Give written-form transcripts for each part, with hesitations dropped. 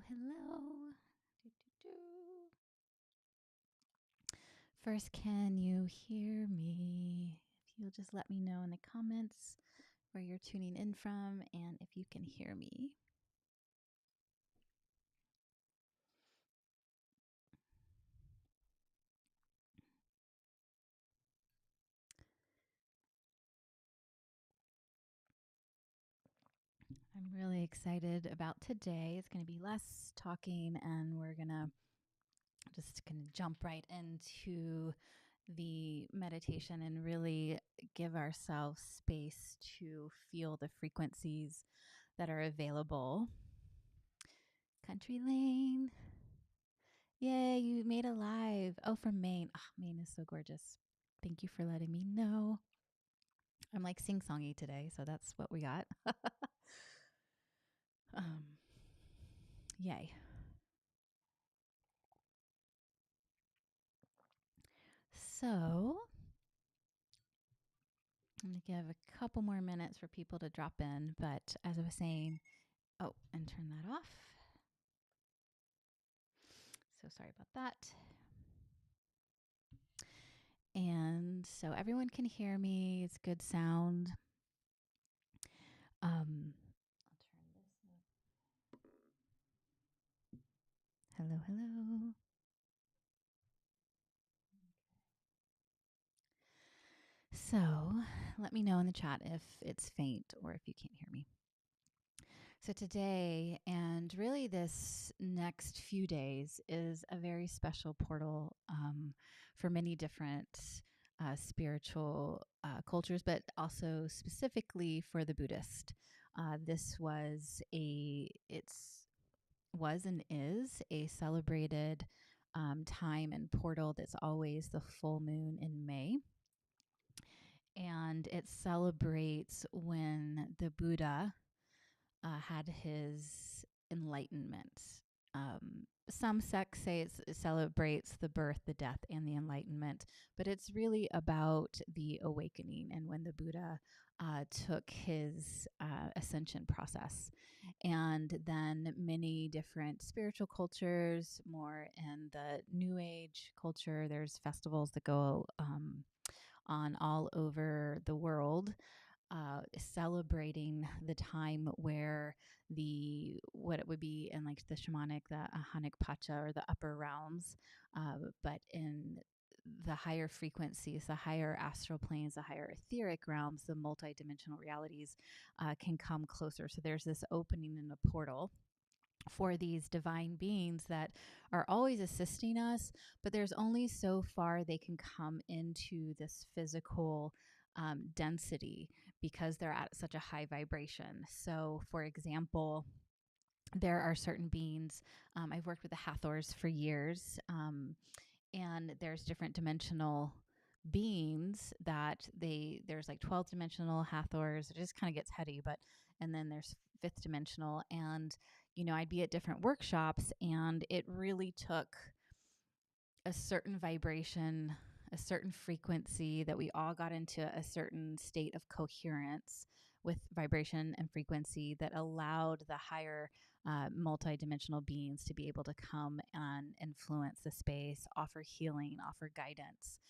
Hello. First, can you hear me? If you'll just let me know in the comments where you're tuning in from and if you can hear me. I'm really excited about today. It's going to be less talking and we're going to just kind of jump right into the meditation and really give ourselves space to feel the frequencies that are available. Country Lane. Yay, you made it live. Oh, from Maine. Oh, Maine is so gorgeous. Thank you for letting me know. I'm like sing-songy today, so that's what we got. um, Yay. So I'm going to give a couple more minutes for people to drop in. But as I was saying, oh, and turn that off. So sorry about that. And so everyone can hear me. It's good sound. I'll turn this up. Hello, hello. So let me know in the chat if it's faint or if you can't hear me. So today, and really this next few days, is a very special portal for many different spiritual cultures, but also specifically for the Buddhist. This was and is a celebrated time and portal that's always the full moon in May. And it celebrates when the Buddha had his enlightenment. Some sects say it celebrates the birth, the death, and the enlightenment, but it's really about the awakening and when the Buddha took his ascension process. And then many different spiritual cultures, more in the New Age culture, there's festivals that go on all over the world, celebrating the time where what it would be in like the shamanic, the ahanic pacha or the upper realms, but in the higher frequencies, the higher astral planes, the higher etheric realms, the multidimensional realities can come closer. So there's this opening in a portal for these divine beings that are always assisting us, but there's only so far they can come into this physical density because they're at such a high vibration. So, for example, there are certain beings. I've worked with the Hathors for years, and there's different dimensional beings that there's like 12 dimensional Hathors. It just kind of gets heady, but and then there's fifth dimensional. And I'd be at different workshops, and it really took a certain vibration, a certain frequency that we all got into a certain state of coherence with vibration and frequency that allowed the higher multidimensional beings to be able to come and influence the space, offer healing, offer guidance.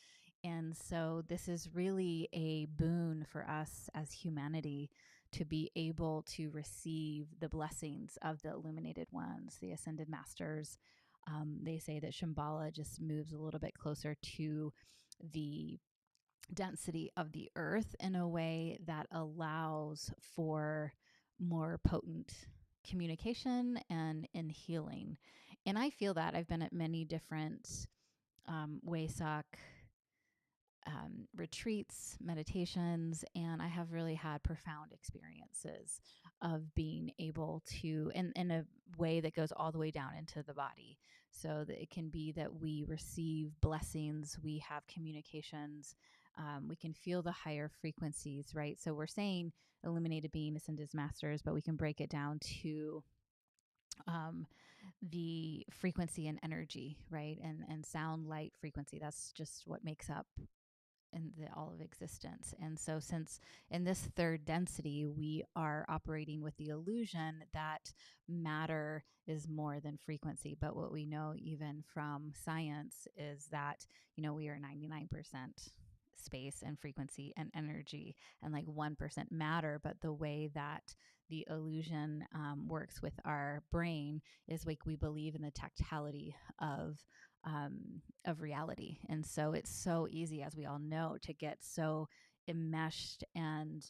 And so this is really a boon for us as humanity to be able to receive the blessings of the illuminated ones, the ascended masters. They say that Shambhala just moves a little bit closer to the density of the earth in a way that allows for more potent communication and in healing. And I feel that I've been at many different Wesak retreats, meditations, and I have really had profound experiences of being able to, in a way that goes all the way down into the body. So that it can be that we receive blessings, we have communications, we can feel the higher frequencies, right? So we're saying illuminated being, ascended masters, but we can break it down to the frequency and energy, right? And sound, light, frequency. That's just what makes up all of existence. And so since in this third density, we are operating with the illusion that matter is more than frequency. But what we know even from science is that, we are 99% space and frequency and energy and like 1% matter. But the way that the illusion works with our brain is like we believe in the tactility of reality. And so it's so easy, as we all know, to get so enmeshed and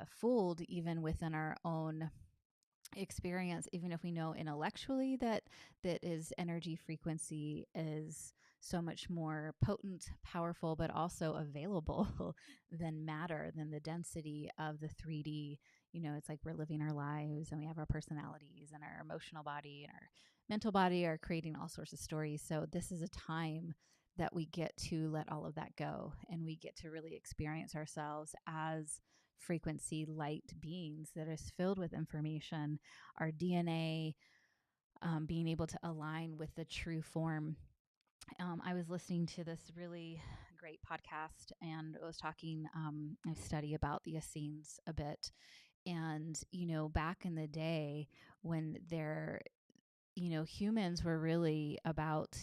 fooled even within our own experience, even if we know intellectually that is energy frequency is so much more potent, powerful, but also available than matter, than the density of the 3D. It's like we're living our lives and we have our personalities and our emotional body and our mental body are creating all sorts of stories. So this is a time that we get to let all of that go and we get to really experience ourselves as frequency light beings that is filled with information, our DNA being able to align with the true form. I was listening to this really great podcast and it was talking a study about the Essenes a bit. And, back in the day when humans were really about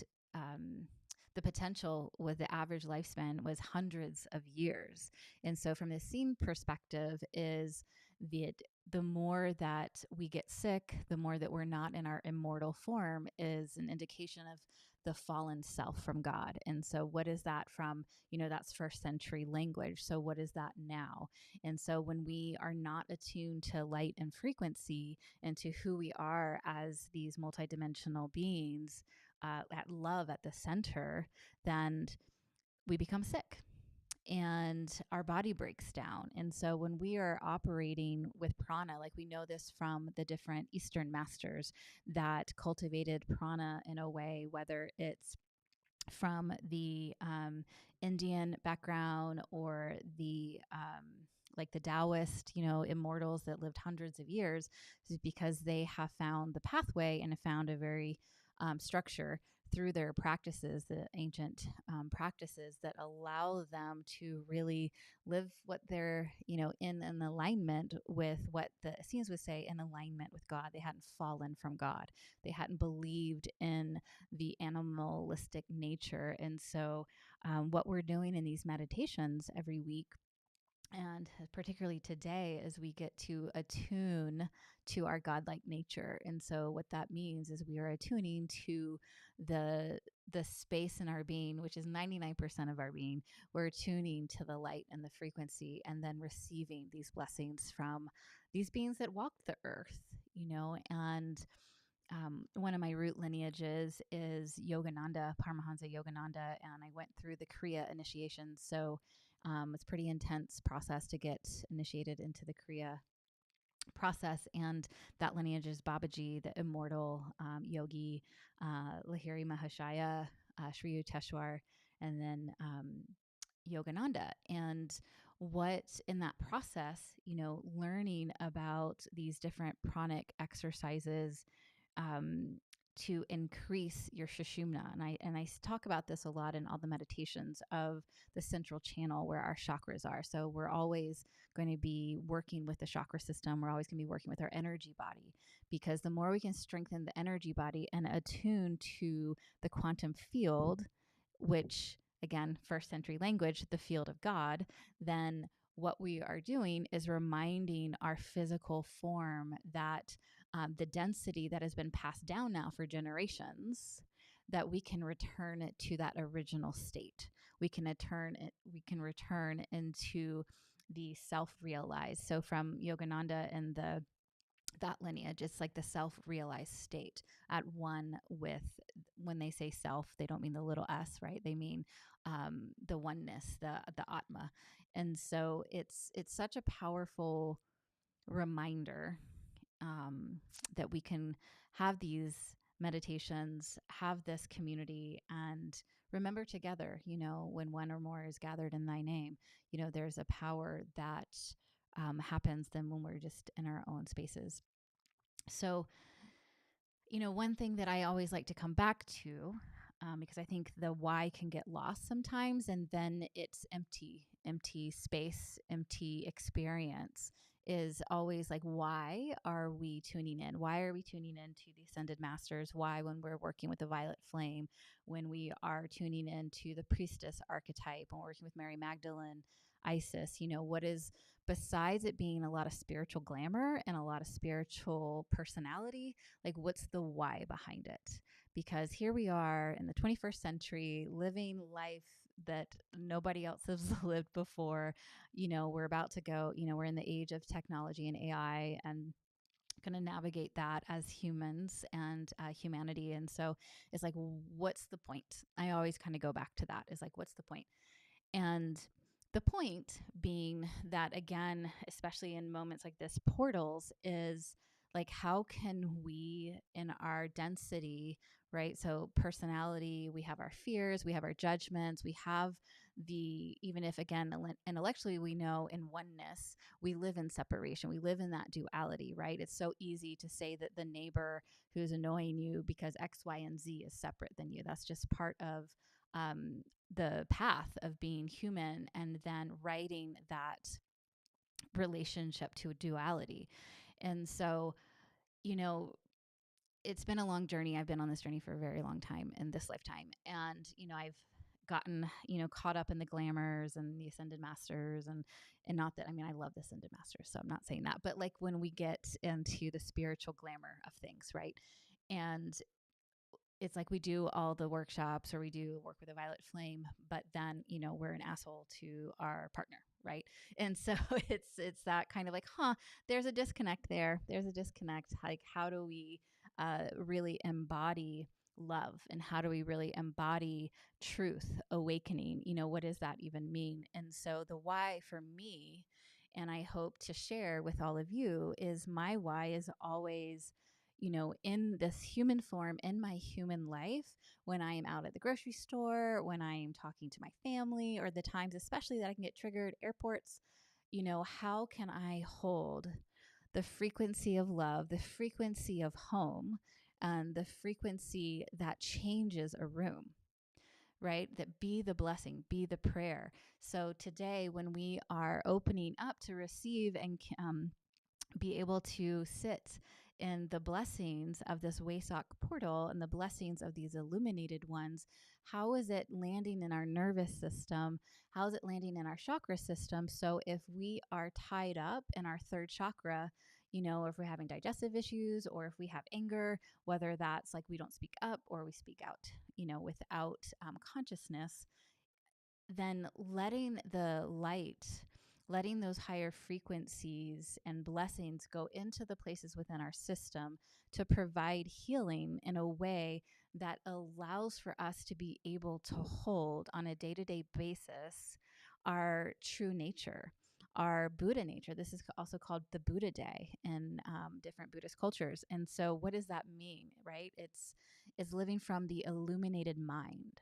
the potential with the average lifespan was hundreds of years. And so from the scene perspective is the more that we get sick, the more that we're not in our immortal form is an indication of the fallen self from God. And so what is that from, that's first century language. So what is that now? And so when we are not attuned to light and frequency and to who we are as these multidimensional beings, at love at the center, then we become sick and our body breaks down. And so when we are operating with prana, like we know this from the different Eastern masters that cultivated prana in a way, whether it's from the Indian background or the like the Taoist, immortals that lived hundreds of years, is because they have found the pathway and have found a very structure through their practices, the ancient practices that allow them to really live what they're, in an alignment with what the Essenes would say, in alignment with God. They hadn't fallen from God. They hadn't believed in the animalistic nature. And so what we're doing in these meditations every week, and particularly today, as we get to attune to our godlike nature. And so what that means is we are attuning to the space in our being, which is 99% of our being. We're attuning to the light and the frequency and then receiving these blessings from these beings that walk the earth, and one of my root lineages is Yogananda, Paramahansa Yogananda, and I went through the Kriya initiation. So it's a pretty intense process to get initiated into the Kriya process. And that lineage is Babaji, the immortal yogi, Lahiri Mahashaya, Sri Yukteswar, and then Yogananda. And what in that process, learning about these different pranic exercises to increase your sushumna. And I talk about this a lot in all the meditations of the central channel where our chakras are. So we're always going to be working with the chakra system. We're always going to be working with our energy body, because the more we can strengthen the energy body and attune to the quantum field, which again, first century language, the field of God, then what we are doing is reminding our physical form that the density that has been passed down now for generations, that we can return it to that original state. We can return into the self-realized. So from Yogananda and that lineage, it's like the self-realized state at one with, when they say self, they don't mean the little s, right? They mean the oneness, the Atma. And so it's such a powerful reminder that we can have these meditations, have this community, and remember together, when one or more is gathered in thy name, there's a power that happens than when we're just in our own spaces. So, one thing that I always like to come back to because I think the why can get lost sometimes, and then it's empty space, empty experience is always like, why are we tuning in? Why are we tuning in to the Ascended Masters? Why, when we're working with the Violet Flame, when we are tuning into the priestess archetype, when we're working with Mary Magdalene, Isis, what is, besides it being a lot of spiritual glamour and a lot of spiritual personality, like what's the why behind it? Because here we are in the 21st century living life that nobody else has lived before. We're about to go, we're in the age of technology and AI, and going to navigate that as humans and humanity. And so it's like, what's the point? I always kind of go back to that, is like, what's the point? And the point being that, again, especially in moments like this, portals is like, how can we, in our density, right? So personality, we have our fears, we have our judgments, we have even if, again, intellectually we know in oneness, we live in separation, we live in that duality, right? It's so easy to say that the neighbor who's annoying you because X, Y, and Z is separate than you. That's just part of the path of being human, and then writing that relationship to a duality. And so, it's been a long journey. I've been on this journey for a very long time in this lifetime. And, I've gotten, caught up in the glamours and the Ascended Masters, and not that, I mean, I love the Ascended Masters, so I'm not saying that, but like when we get into the spiritual glamour of things, right? And it's like we do all the workshops, or we do work with a Violet Flame, but then, we're an asshole to our partner, right? And so it's that kind of like, there's a disconnect there. There's a disconnect. Like, how do we really embody love, and how do we really embody truth, awakening? What does that even mean? And so the why for me, and I hope to share with all of you, is my why is always, in this human form, in my human life, when I am out at the grocery store, when I am talking to my family, or the times especially that I can get triggered, airports, how can I hold the frequency of love, the frequency of home, and the frequency that changes a room, right? That be the blessing, be the prayer. So today, when we are opening up to receive and be able to sit in the blessings of this Wesak portal and the blessings of these illuminated ones, how is it landing in our nervous system? How is it landing in our chakra system? So if we are tied up in our third chakra, if we're having digestive issues, or if we have anger, whether that's like we don't speak up or we speak out, without consciousness, then letting the light, letting those higher frequencies and blessings go into the places within our system to provide healing in a way that allows for us to be able to hold on a day-to-day basis our true nature, our Buddha nature. This is also called the Buddha Day in different Buddhist cultures. And so what does that mean, right? It's living from the illuminated mind,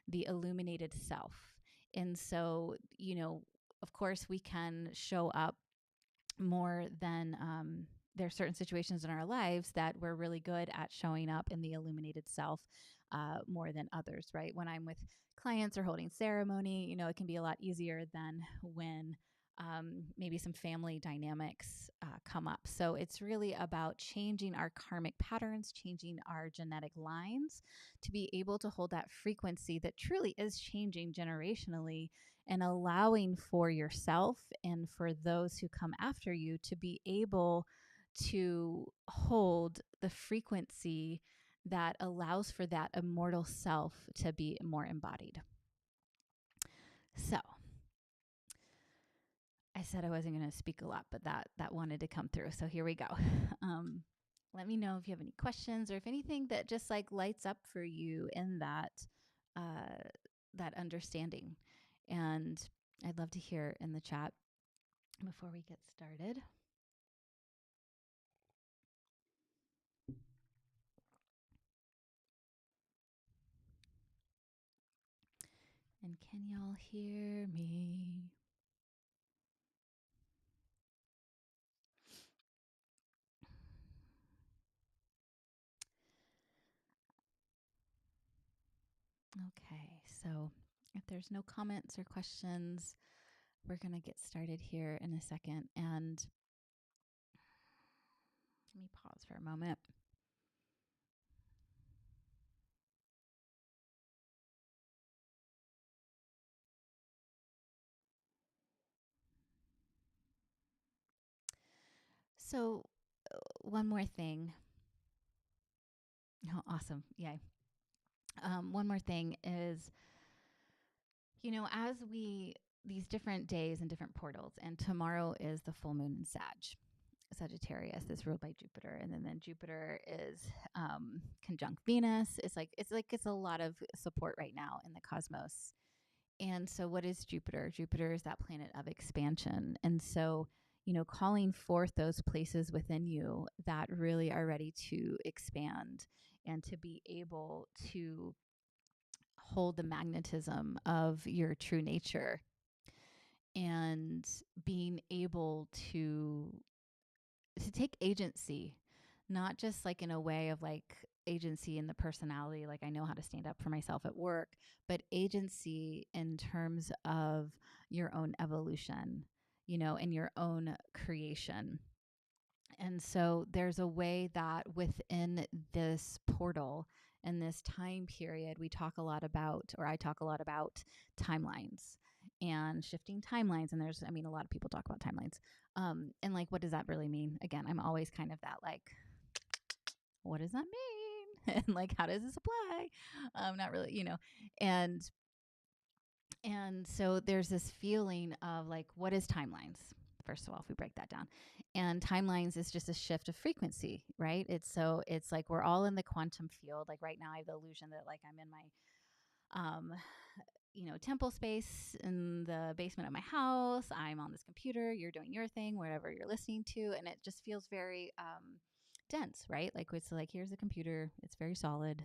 the illuminated self. And so, of course, we can show up more than there are certain situations in our lives that we're really good at showing up in the illuminated self more than others, right? When I'm with clients or holding ceremony, it can be a lot easier than when maybe some family dynamics come up. So it's really about changing our karmic patterns, changing our genetic lines to be able to hold that frequency that truly is changing generationally, and allowing for yourself and for those who come after you to be able to hold the frequency that allows for that immortal self to be more embodied. So I said I wasn't going to speak a lot, but that wanted to come through. So here we go. Let me know if you have any questions, or if anything that just like lights up for you in that understanding. And I'd love to hear in the chat before we get started. And can y'all hear me? Okay, so if there's no comments or questions, we're going to get started here in a second. And let me pause for a moment. So, one more thing. Oh, awesome. Yay. One more thing is, as these different days and different portals, and tomorrow is the full moon in Sagittarius is ruled by Jupiter, and then Jupiter is conjunct Venus. It's a lot of support right now in the cosmos. And so, what is Jupiter? Jupiter is that planet of expansion, and so calling forth those places within you that really are ready to expand and to be able to hold the magnetism of your true nature and being able to take agency, not just like in a way of like agency in the personality, like I know how to stand up for myself at work, but agency in terms of your own evolution, and your own creation. And so there's a way that within this portal and this time period, we talk a lot about, or I talk a lot about timelines and shifting timelines. And a lot of people talk about timelines. And like, what does that really mean? Again, I'm always kind of that like, what does that mean? And like, how does this apply? Not really, and and so there's this feeling of like, what is timelines? First of all, if we break that down, and timelines is just a shift of frequency, right? It's like we're all in the quantum field. Like right now, I have the illusion that like I'm in my, temple space in the basement of my house. I'm on this computer. You're doing your thing, whatever you're listening to, and it just feels very dense, right? Like it's like here's a computer. It's very solid.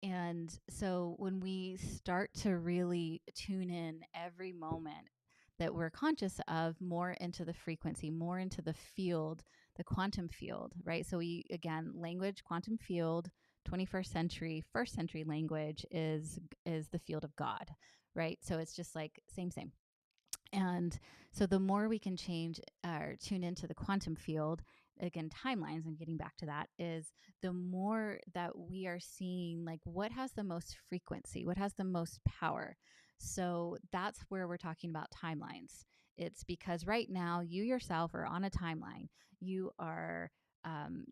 And so when we start to really tune in every moment that we're conscious of more into the frequency, more into the field, the quantum field, right? So we, again, language, quantum field, 21st century, first century language is the field of God, right? So it's just like same. And so the more we can change or tune into the quantum field, again, timelines, and getting back to that, is the more that we are seeing like what has the most frequency, what has the most power. So that's where we're talking about timelines. It's because right now you yourself are on a timeline. You are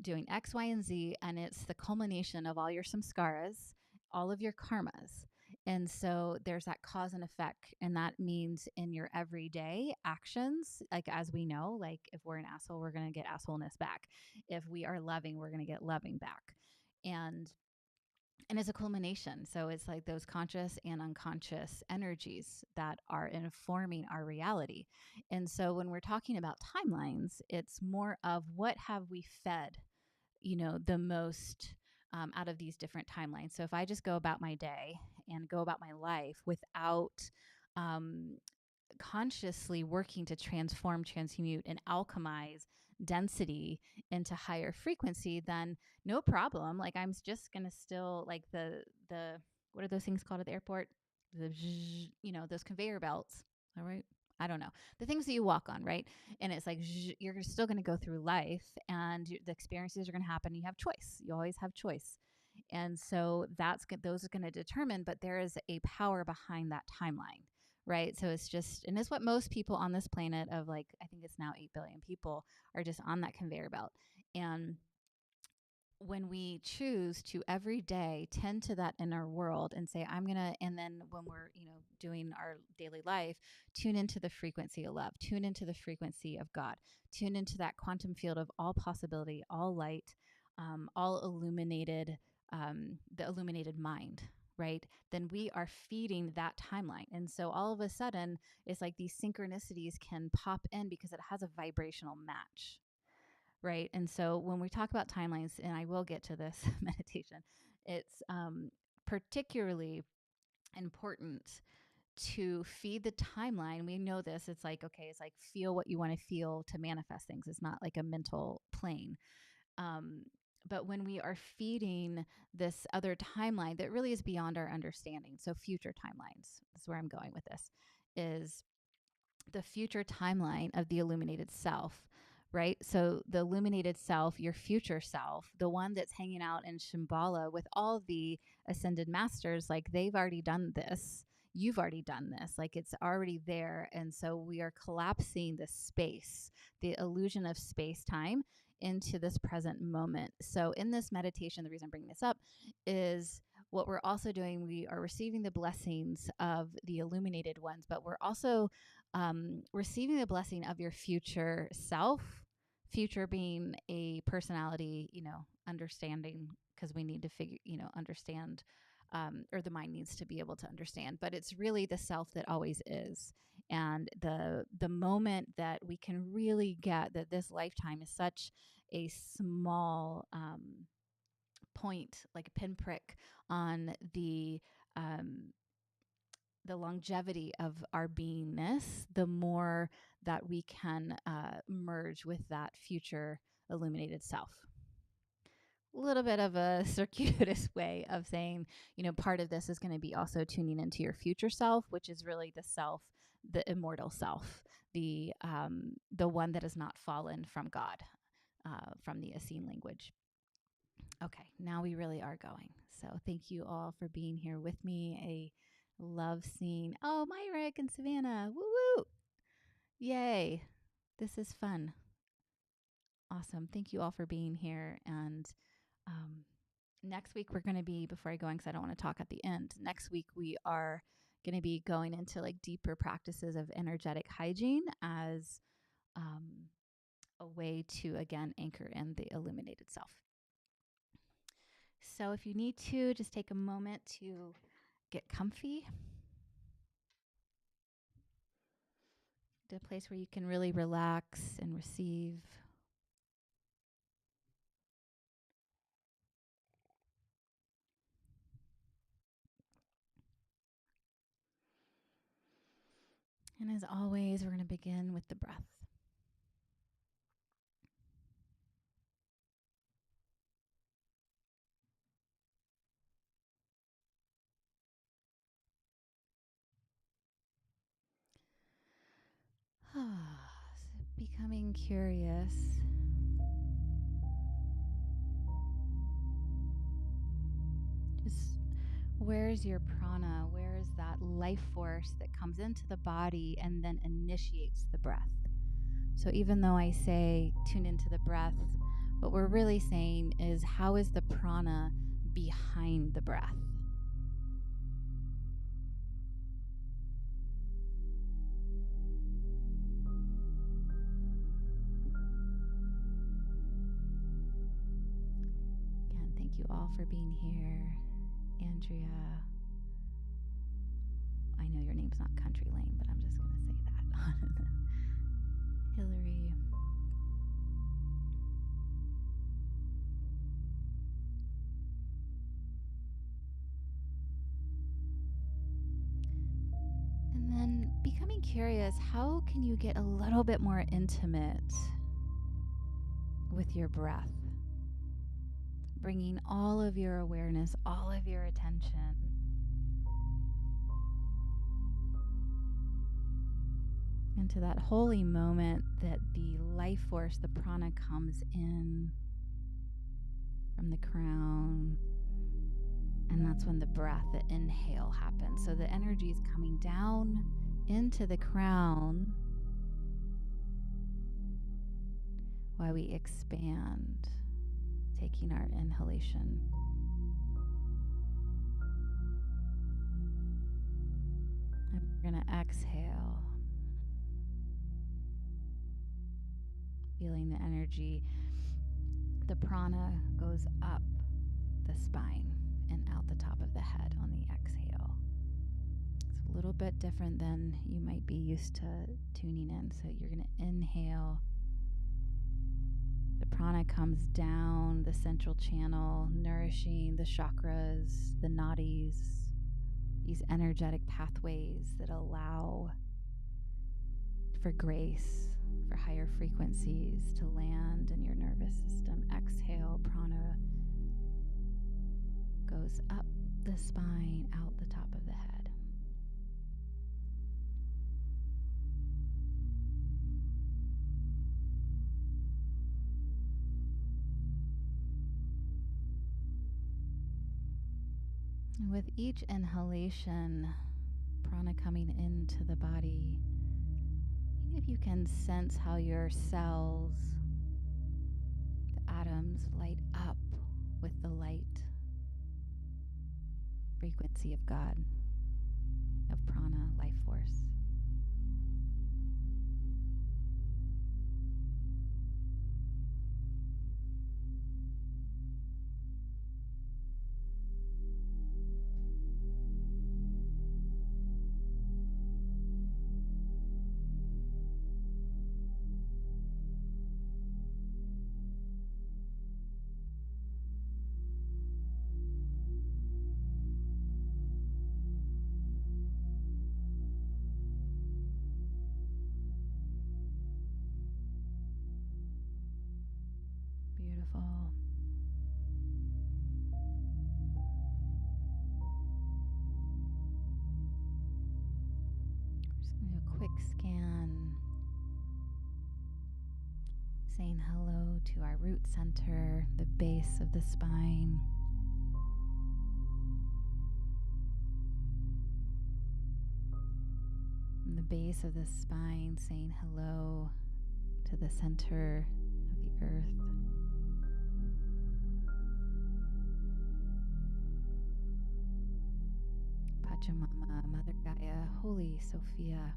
doing X, Y, and Z, and it's the culmination of all your samskaras, all of your karmas. And so there's that cause and effect. And that means in your everyday actions, like as we know, like if we're an asshole, we're going to get assholeness back. If we are loving, we're going to get loving back. And and it's a culmination. So it's like those conscious and unconscious energies that are informing our reality. And so when we're talking about timelines, it's more of what have we fed, the most out of these different timelines. So if I just go about my day and go about my life without um, consciously working to transform, transmute, and alchemize density into higher frequency, then no problem. Like I'm just gonna still like the what are those things called at the airport? The those conveyor belts. All right. I don't know. The things that you walk on, right? And it's like you're still going to go through life and the experiences are going to happen. You have choice. You always have choice. And so those are going to determine, but there is a power behind that timeline, right? So it's just, and it's what most people on this planet of like, I think it's now 8 billion people are just on that conveyor belt. And when we choose to every day tend to that inner world and say, I'm going to, and then when we're, doing our daily life, tune into the frequency of love, tune into the frequency of God, tune into that quantum field of all possibility, all light, all illuminated, the illuminated mind, right? Then we are feeding that timeline. And so all of a sudden, it's like these synchronicities can pop in because it has a vibrational match, right? And so when we talk about timelines, and I will get to this meditation, it's particularly important to feed the timeline. We know this. It's like, okay, it's like feel what you want to feel to manifest things. It's not like a mental plane. Um, But when we are feeding this other timeline that really is beyond our understanding, so future timelines, that's where I'm going with this, is the future timeline of the illuminated self, right? So the illuminated self, your future self, the one that's hanging out in Shambhala with all the ascended masters, like they've already done this. You've already done this. Like it's already there. And so we are collapsing the space, the illusion of space time into this present moment. So in this meditation, the reason I'm bringing this up is what we're also doing. We are receiving the blessings of the illuminated ones, but we're also receiving the blessing of your future self, future being a personality, understanding, because we need to understand, or the mind needs to be able to understand, but it's really the self that always is. And the moment that we can really get that this lifetime is such a small point, like a pinprick on the longevity of our beingness, the more that we can merge with that future illuminated self. A little bit of a circuitous way of saying, part of this is going to be also tuning into your future self, which is really the self, the immortal self, the one that has not fallen from God, from the Essene language. Okay, now we really are going. So thank you all for being here with me. I love seeing, Myrick and Savannah. Woo woo! Yay! This is fun. Awesome. Thank you all for being here. And next week we're going to be, before I go in, because I don't want to talk at the end, next week we are going to be going into like deeper practices of energetic hygiene as a way to, again, anchor in the illuminated self. So if you need to, just take a moment to get comfy. To a place where you can really relax and receive. And as always, we're going to begin with the breath. So becoming curious. Just where's your prana? Where is that life force that comes into the body and then initiates the breath? So even though I say tune into the breath, what we're really saying is, how is the prana behind the breath? Again, thank you all for being here. Andrea, I know your name's not Country Lane, but I'm just going to say that. Hillary. And then becoming curious, how can you get a little bit more intimate with your breath? Bringing all of your awareness, all of your attention into that holy moment that the life force, the prana, comes in from the crown. And that's when the breath, the inhale, happens. So the energy is coming down into the crown while we expand, taking our inhalation. And we're going to exhale, feeling the energy. The prana goes up the spine and out the top of the head on the exhale. It's a little bit different than you might be used to tuning in. So you're going to inhale. The prana comes down the central channel, nourishing the chakras, the nadis, these energetic pathways that allow for grace, for higher frequencies to land in your nervous system. Exhale, prana goes up the spine, out the top of the head. And with each inhalation, prana coming into the body, if you can sense how your cells, the atoms, light up with the light frequency of God, of prana, life force. Beautiful. Just going to do a quick scan, saying hello to our root center, the base of the spine. From the base of the spine, saying hello to the center of the earth. Pachamama, Mother Gaia, Holy Sophia.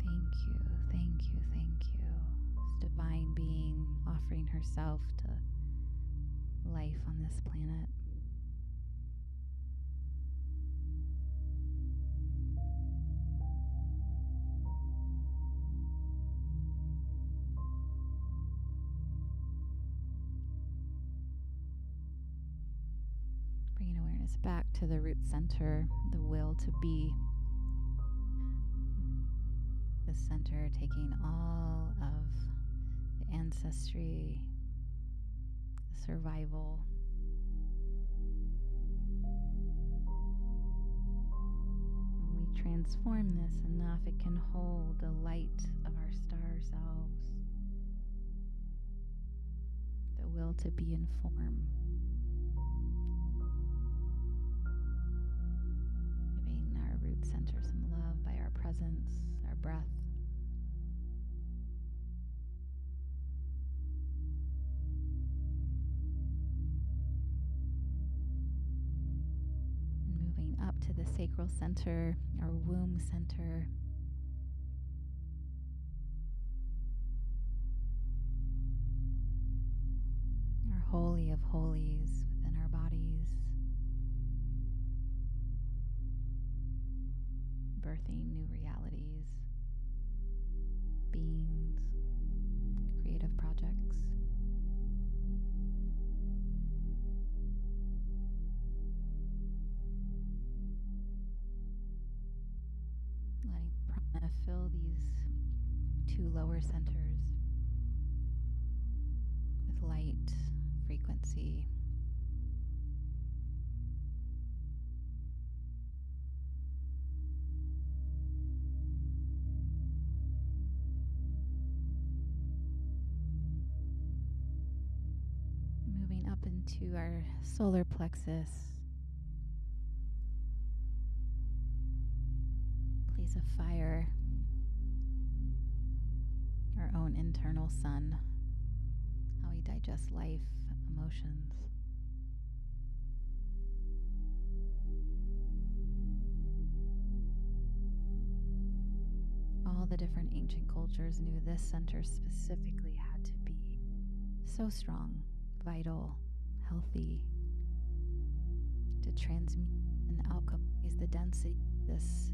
Thank you, thank you, thank you. This divine being offering herself to life on this planet. Bringing awareness back to the root center, the will to be. The center taking all of the ancestry, the survival. When we transform this enough, it can hold the light of our star selves, the will to be in form. Giving our root center some love by our presence, our breath. And moving up to the sacral center, our womb center. Our holy of holies within our bodies. Birthing new realities, beings, creative projects. Letting prana fill these two lower centers with light, frequency. Moving up into our solar plexus, place of fire, our own internal sun, how we digest life, emotions. All the different ancient cultures knew this center specifically had to be so strong, vital, healthy, to transmute and alchemize the density, this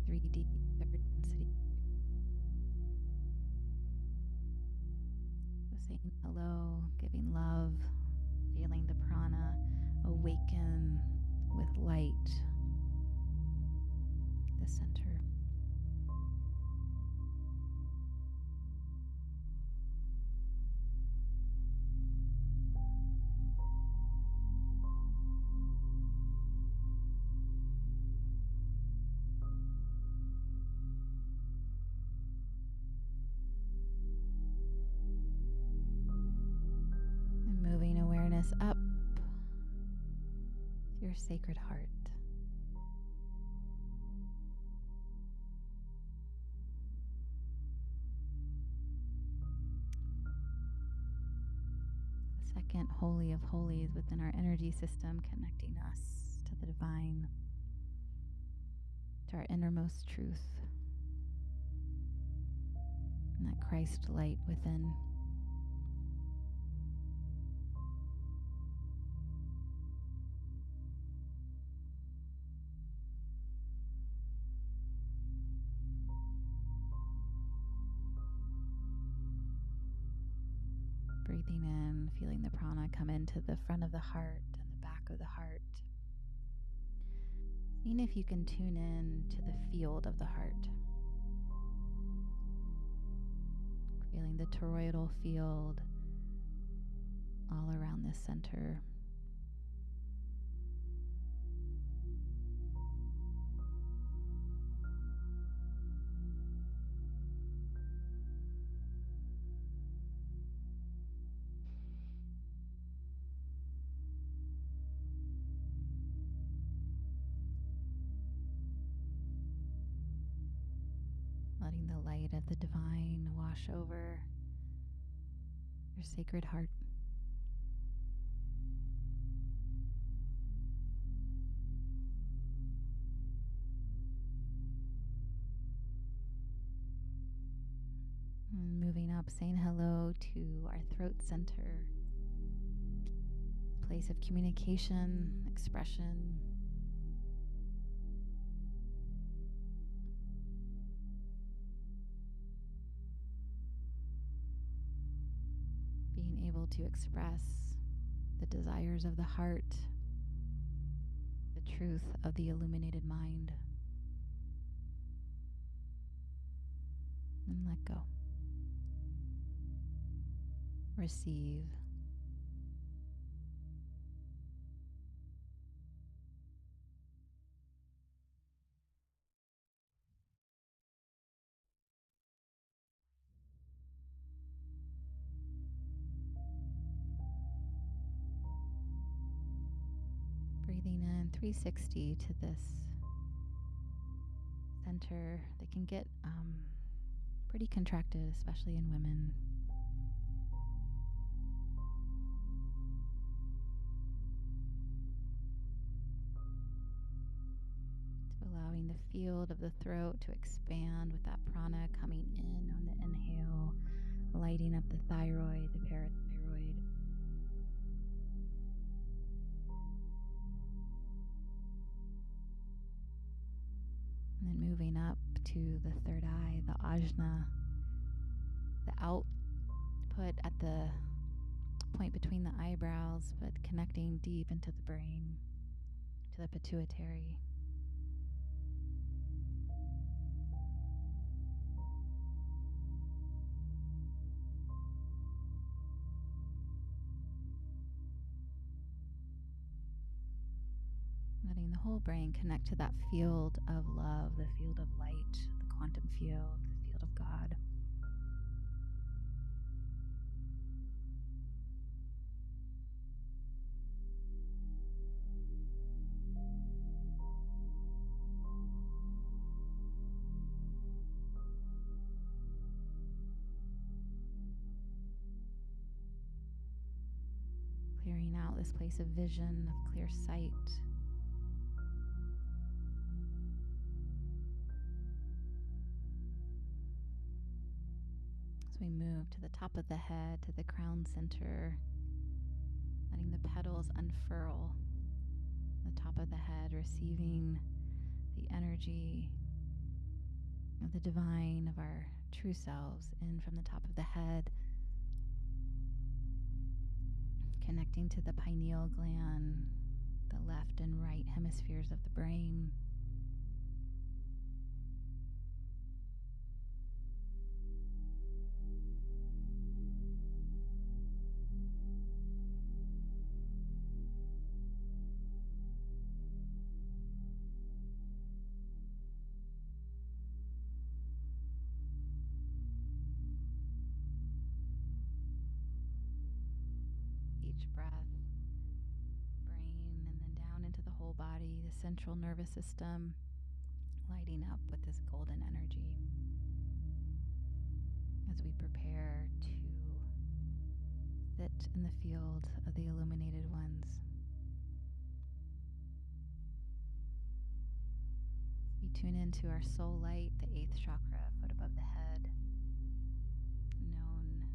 3D third density. So saying hello, giving love, feeling the prana awaken with light, the center. your sacred heart. The second holy of holies within our energy system, connecting us to the divine, to our innermost truth, and that Christ light within. Breathing in, feeling the prana come into the front of the heart and the back of the heart. Seeing if you can tune in to the field of the heart. Feeling the toroidal field all around this center. Letting the light of the divine wash over your sacred heart. And moving up, saying hello to our throat center, place of communication, expression. Being able to express the desires of the heart, the truth of the illuminated mind, and let go. Receive. Breathing in 360 to this center that can get pretty contracted, especially in women. So allowing the field of the throat to expand with that prana coming in on the inhale, lighting up the thyroid, the parathyroid. And then moving up to the third eye, the ajna, the output at the point between the eyebrows, but connecting deep into the brain, to the pituitary. Letting the whole brain connect to that field of love, the field of light, the quantum field, the field of God. Clearing out this place of vision, of clear sight. As we move to the top of the head, to the crown center, letting the petals unfurl. The top of the head, receiving the energy of the divine, of our true selves, in from the top of the head, connecting to the pineal gland, the left and right hemispheres of the brain. Each breath, brain, and then down into the whole the central nervous system lighting up with this golden energy as we prepare to sit in the field of the illuminated ones. We tune into our soul light, the 8th chakra, foot above the head, known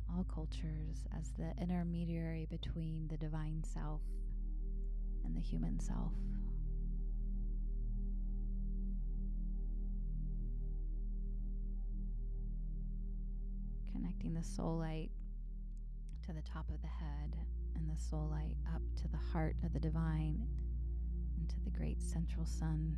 in all cultures as the intermediary between the divine self and the human self. Connecting the soul light to the top of the head and the soul light up to the heart of the divine and to the great central sun.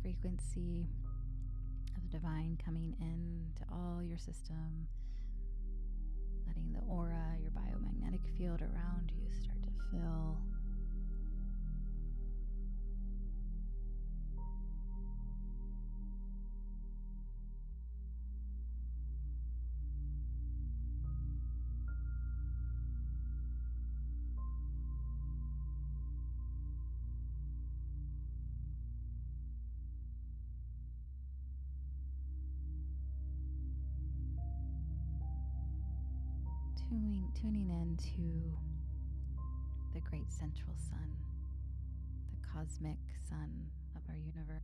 Frequency of the divine coming into all your system, letting the aura, your biomagnetic field around you start to fill. Tuning into the great central sun, the cosmic sun of our universe.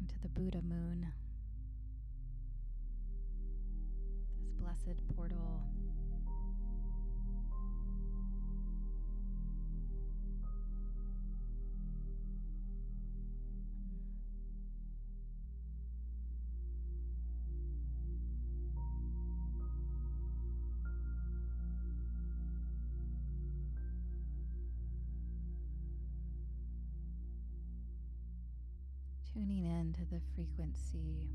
Into the Buddha moon, this blessed portal. Tuning into the frequency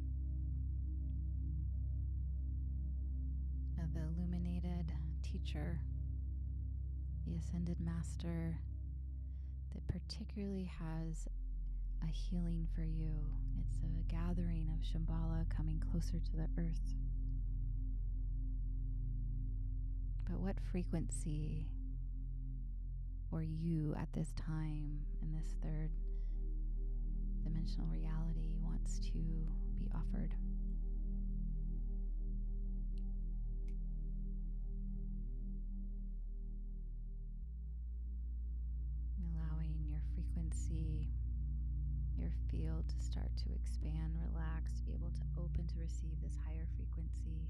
of the illuminated teacher, the ascended master that particularly has a healing for you. It's a gathering of Shambhala coming closer to the earth. But what frequency for you at this time in this third dimensional reality wants to be offered? Allowing your frequency, your field to start to expand, relax, to be able to open to receive this higher frequency.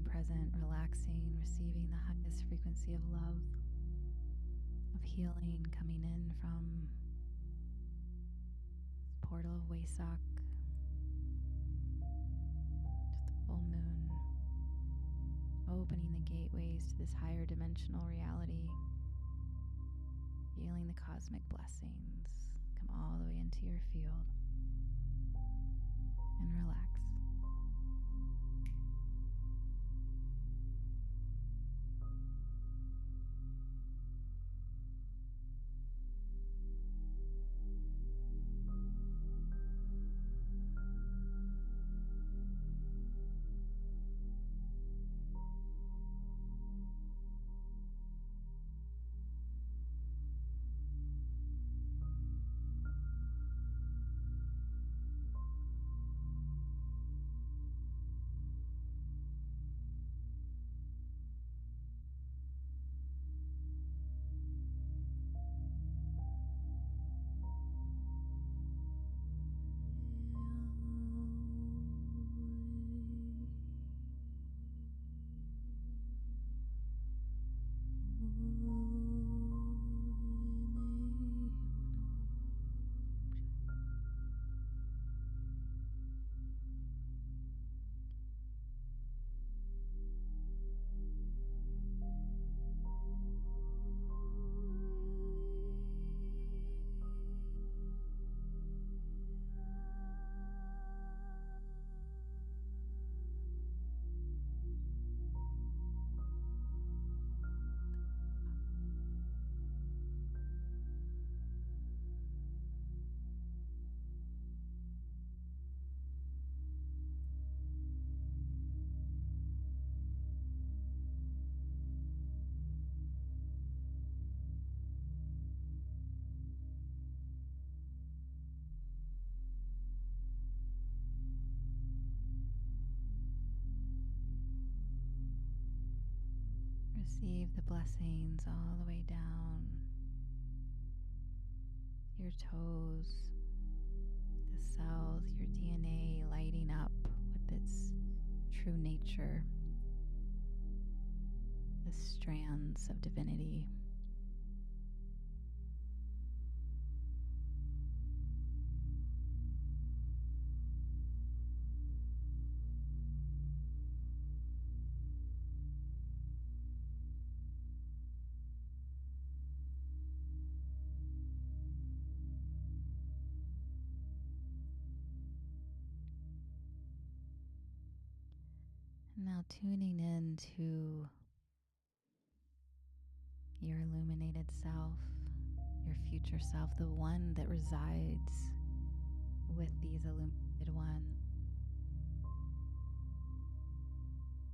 Present, relaxing, receiving the highest frequency of love, of healing coming in from this portal of Wesak, just the full moon, opening the gateways to this higher dimensional reality, feeling the cosmic blessings come all the way into your field, and relax. Receive the blessings all the way down your toes, the cells, your DNA lighting up with its true nature, the strands of divinity. Now tuning into your illuminated self, your future self, the one that resides with these illuminated ones,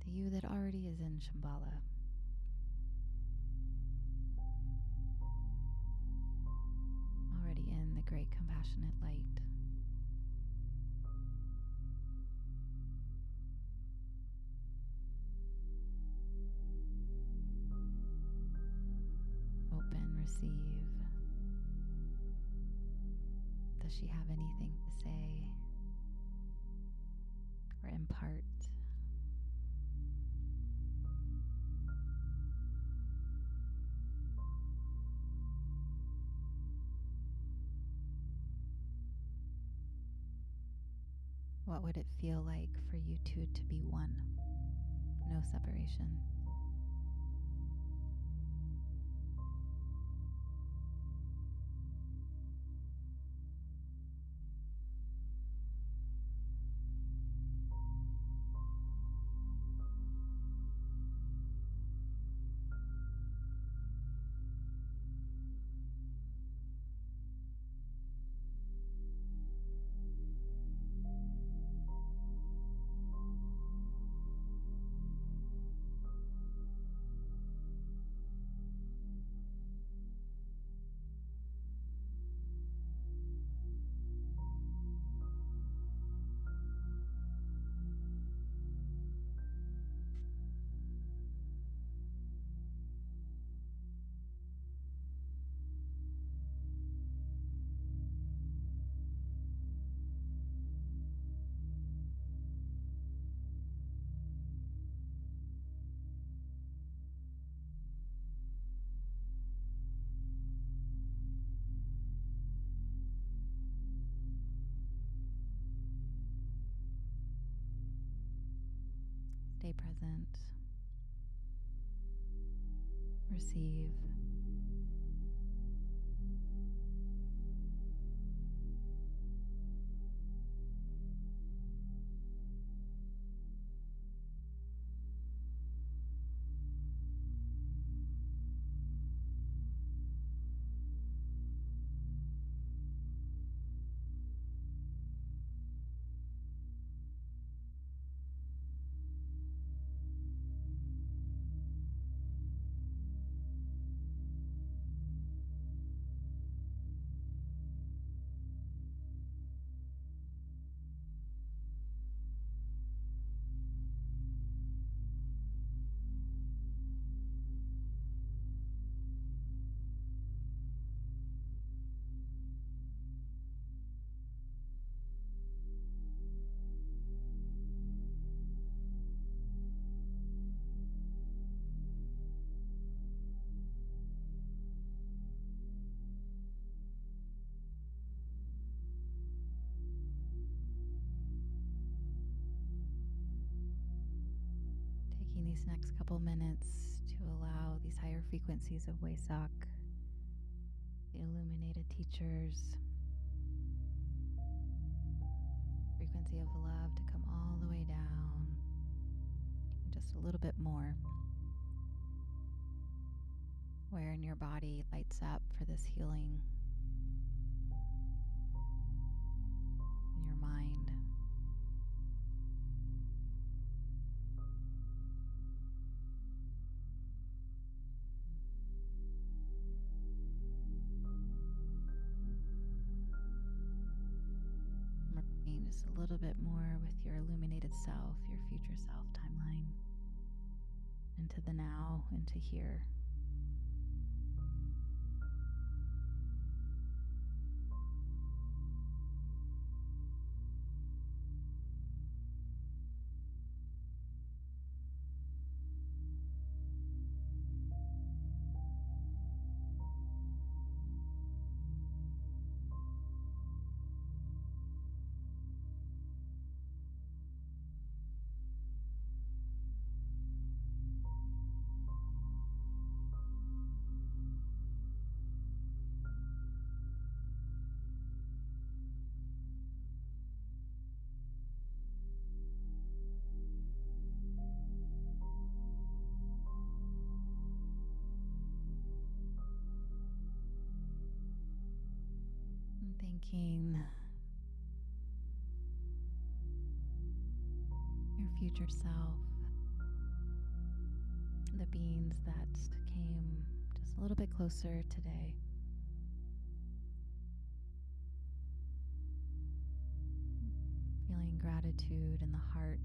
the you that already is in Shambhala. Already in the great compassionate light. Open, receive. Does she have anything to say or impart? What would it feel like for you two to be one? No separation. Stay present. Receive. Taking these next couple minutes to allow these higher frequencies of Wesak, the illuminated teachers, frequency of love to come all the way down, just a little bit more. Where in your body lights up for this healing, in your mind. Merging just a little bit more with your illuminated self, your future self timeline. into the now, into here. And thanking your future self, the beings that came just a little bit closer today. Feeling gratitude in the heart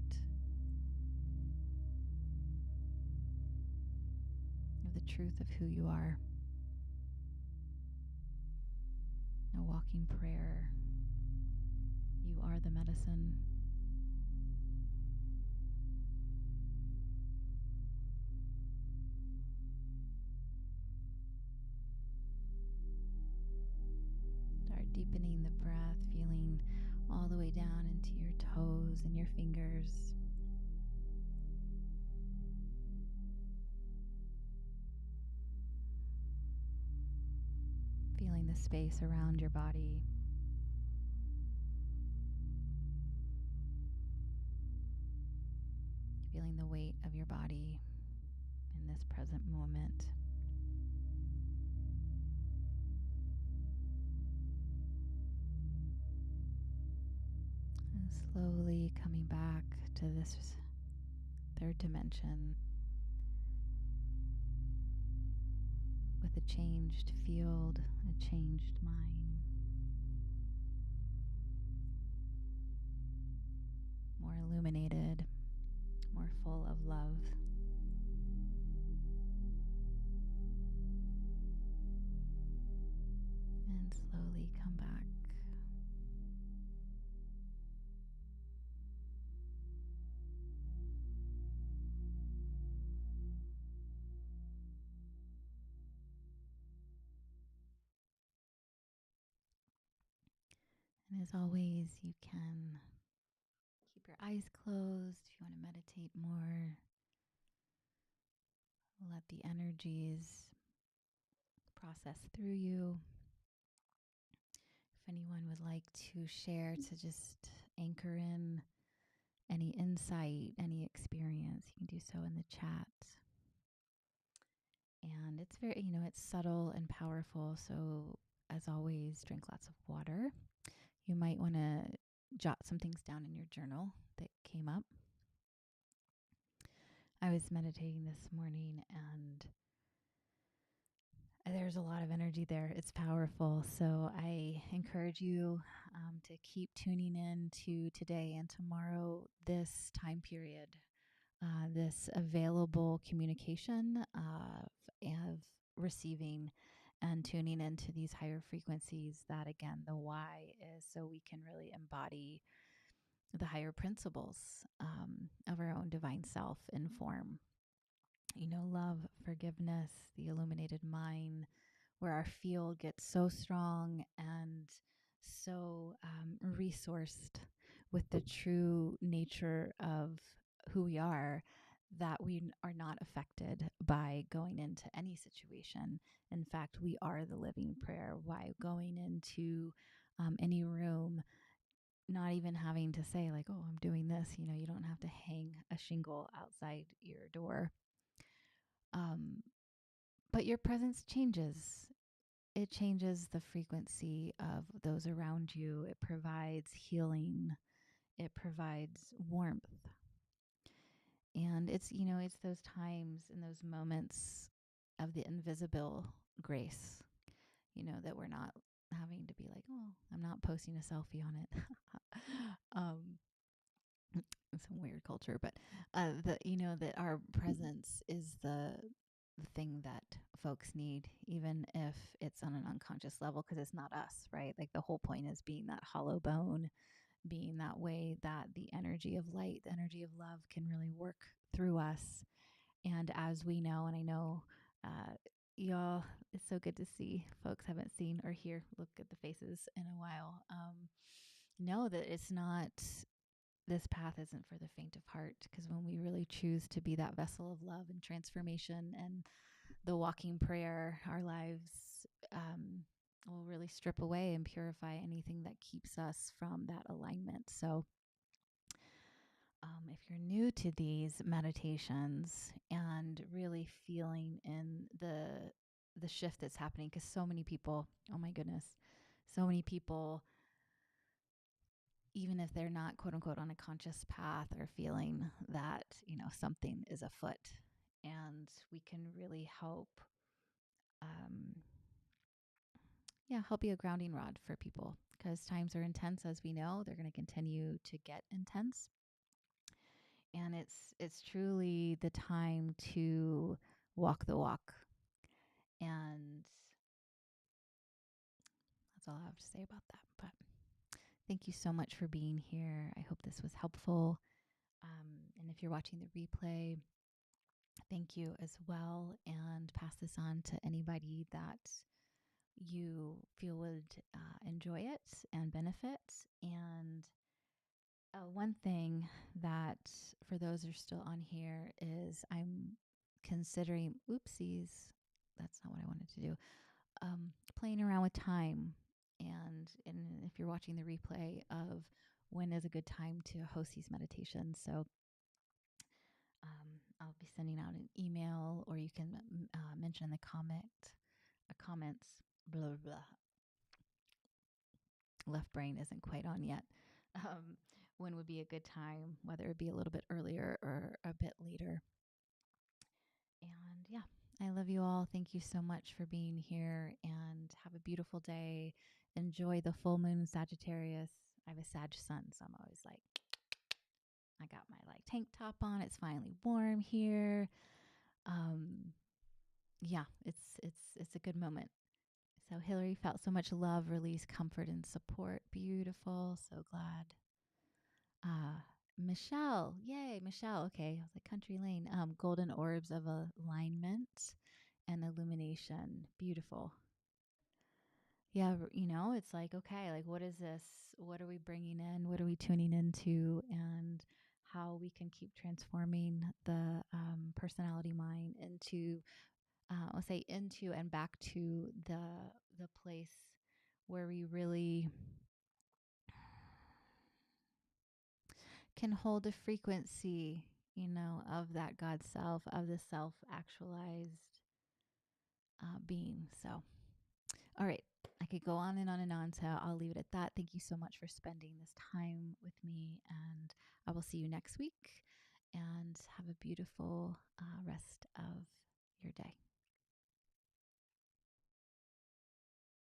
of the truth of who you are. A walking prayer. You are the medicine. Start deepening the breath, feeling all the way down into your toes and your fingers. Feeling the space around your body. Feeling the weight of your body in this present moment. And slowly coming back to this third dimension with a changed field, a changed mind, more illuminated, more full of love. And slowly come back. And as always, you can keep your eyes closed if you want to meditate more. Let the energies process through you. If anyone would like to share, to just anchor in any insight, any experience, you can do so in the chat. And it's very, it's subtle and powerful. So as always, drink lots of water. You might want to jot some things down in your journal that came up. I was meditating this morning and there's a lot of energy there. It's powerful. So I encourage you to keep tuning in to today and tomorrow, this time period, this available communication of receiving and tuning into these higher frequencies. That, again, the why is so we can really embody the higher principles of our own divine self in form. Love, forgiveness, the illuminated mind, where our field gets so strong and so resourced with the true nature of who we are, that we are not affected by going into any situation. In fact, we are the living prayer. Why going into any room, not even having to say like, oh, I'm doing this, you don't have to hang a shingle outside your door. But your presence changes. It changes the frequency of those around you. It provides healing. It provides warmth. And it's those times and those moments of the invisible grace, that we're not having to be like, oh, I'm not posting a selfie on it. Some weird agriculture, but that our presence is the thing that folks need, even if it's on an unconscious level, because it's not us, right? Like the whole point is being that hollow bone, being that way that the energy of light, the energy of love can really work through us. And as we know, and I know, y'all, it's so good to see folks haven't seen or look at the faces in a while. Know that this path isn't for the faint of heart, because when we really choose to be that vessel of love and transformation and the walking prayer, our lives will really strip away and purify anything that keeps us from that alignment. So if you're new to these meditations and really feeling in the shift that's happening, because so many people, oh my goodness, so many people, even if they're not quote unquote on a conscious path, are feeling that, something is afoot, and we can really help, help be a grounding rod for people, because times are intense. As we know, they're going to continue to get intense. And it's truly the time to walk the walk. And that's all I have to say about that. But thank you so much for being here. I hope this was helpful. And if you're watching the replay, thank you as well. And pass this on to anybody that you feel would enjoy it and benefit. And one thing that, for those who are still on here, is I'm considering, oopsies, that's not what I wanted to do, playing around with time. And if you're watching the replay, of when is a good time to host these meditations. So I'll be sending out an email, or you can mention in the comments, blah, blah, blah. Left brain isn't quite on yet. When would be a good time, whether it be a little bit earlier or a bit later. And yeah, I love you all. Thank you so much for being here, and have a beautiful day. Enjoy the full moon Sagittarius. I have a Sag sun, so I'm always like, I got my tank top on. It's finally warm here. Yeah, it's a good moment. So Hillary felt so much love, release, comfort, and support. Beautiful. So glad. Michelle, yay, Michelle. Okay, I was like Country Lane. Golden orbs of alignment and illumination. Beautiful. Yeah, it's like, okay, like what is this? What are we bringing in? What are we tuning into? And how we can keep transforming the personality mind into, I'll say, into and back to the place where we really can hold a frequency, of that God self, of the self actualized being. So, all right, I could go on and on and on. So I'll leave it at that. Thank you so much for spending this time with me, and I will see you next week. And have a beautiful rest of your day.